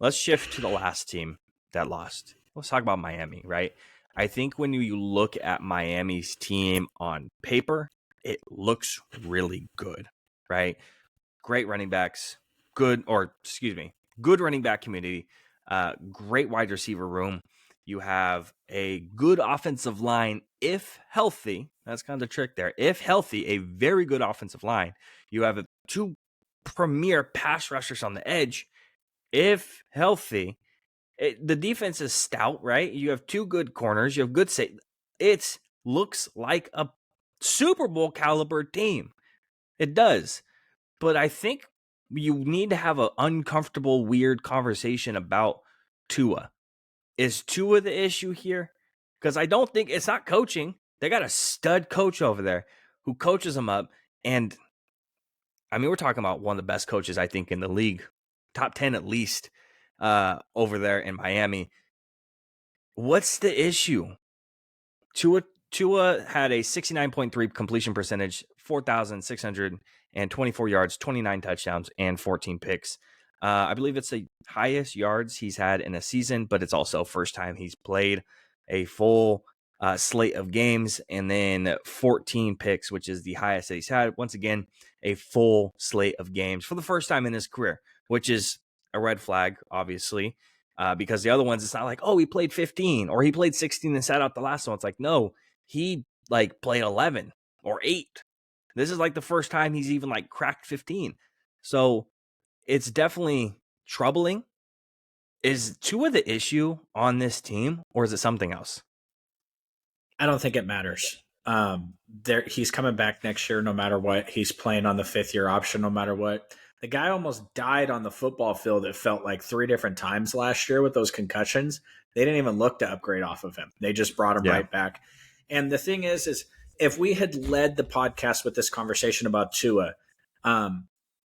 let's shift to the last team that lost. Let's talk about Miami, right? I think when you look at Miami's team on paper, it looks really good, right? Great running backs, good running back community, great wide receiver room. You have a good offensive line, if healthy. That's kind of the trick there. If healthy, a very good offensive line. You have two premier pass rushers on the edge. If healthy, the defense is stout, right? You have two good corners. You have good safety. It looks like a Super Bowl caliber team. It does. But I think you need to have an uncomfortable, weird conversation about Tua. Is Tua the issue here? Because I don't think it's not coaching. They got a stud coach over there who coaches them up. And I mean, we're talking about one of the best coaches, I think, in the league, top 10 at least, over there in Miami. What's the issue? Tua had a 69.3 completion percentage, 4,624 yards, 29 touchdowns, and 14 picks. I believe it's the highest yards he's had in a season, but it's also first time he's played a full slate of games, and then 14 picks, which is the highest that he's had. Once again, a full slate of games for the first time in his career, which is a red flag, obviously, because the other ones, it's not like, oh, he played 15 or he played 16 and sat out the last one. It's like, no, he like played 11 or 8. This is like the first time he's even like cracked 15. So it's definitely troubling. Is Tua the issue on this team, or is it something else? I don't think it matters. He's coming back next year no matter what. He's playing on the 5th-year option no matter what. The guy almost died on the football field, it felt like 3 different times last year with those concussions. They didn't even look to upgrade off of him. They just brought him right back. And the thing is if we had led the podcast with this conversation about Tua,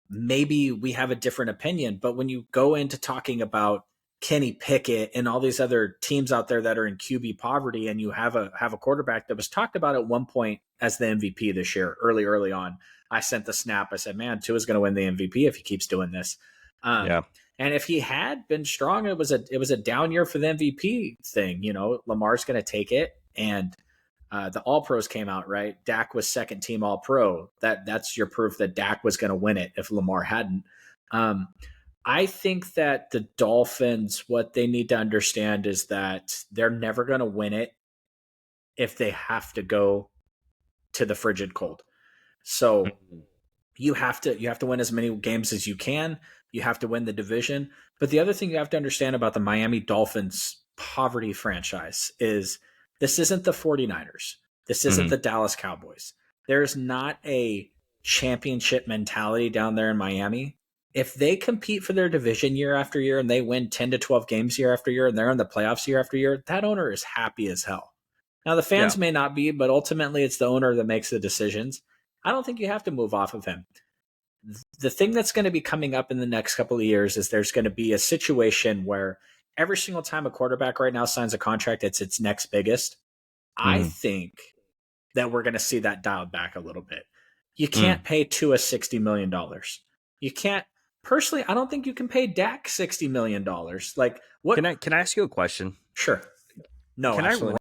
maybe we have a different opinion. But when you go into talking about Kenny Pickett and all these other teams out there that are in QB poverty, and you have a quarterback that was talked about at one point as the MVP this year, early on. I sent the snap. I said, man, Tua's going to win the MVP if he keeps doing this. And if he had been strong, it was a down year for the MVP thing. You know, Lamar's going to take it. And the All Pros came out, right? Dak was second team All Pro. That's your proof that Dak was going to win it if Lamar hadn't. I think that the Dolphins, what they need to understand is that they're never going to win it if they have to go to the frigid cold. So you have to win as many games as you can. You have to win the division. But the other thing you have to understand about the Miami Dolphins poverty franchise is this isn't the 49ers. This isn't the Dallas Cowboys. There's not a championship mentality down there in Miami. If they compete for their division year after year and they win 10 to 12 games year after year and they're in the playoffs year after year, that owner is happy as hell. Now, the fans may not be, but ultimately it's the owner that makes the decisions. I don't think you have to move off of him. The thing that's going to be coming up in the next couple of years is there's going to be a situation where every single time a quarterback right now signs a contract, it's its next biggest. I think that we're going to see that dialed back a little bit. You can't pay Tua $60 million. You can't. Personally, I don't think you can pay Dak $60 million. Like, what? Can I ask you a question? Sure. No, Can absolutely.